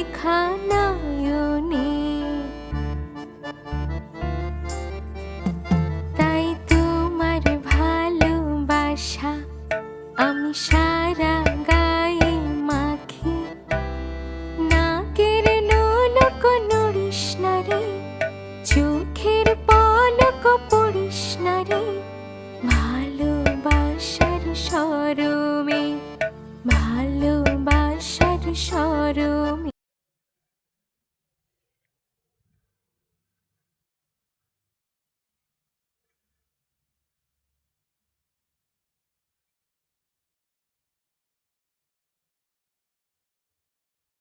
লেখা নয়নে। তাই তোমার ভালোবাসা আমি সারা গায়ে মাখি। নাকের নোলক নড়িস না রে, চোখের পলক পড়িস না রে, ভালোবাসার শরমে, ভালোবাসার শরমে।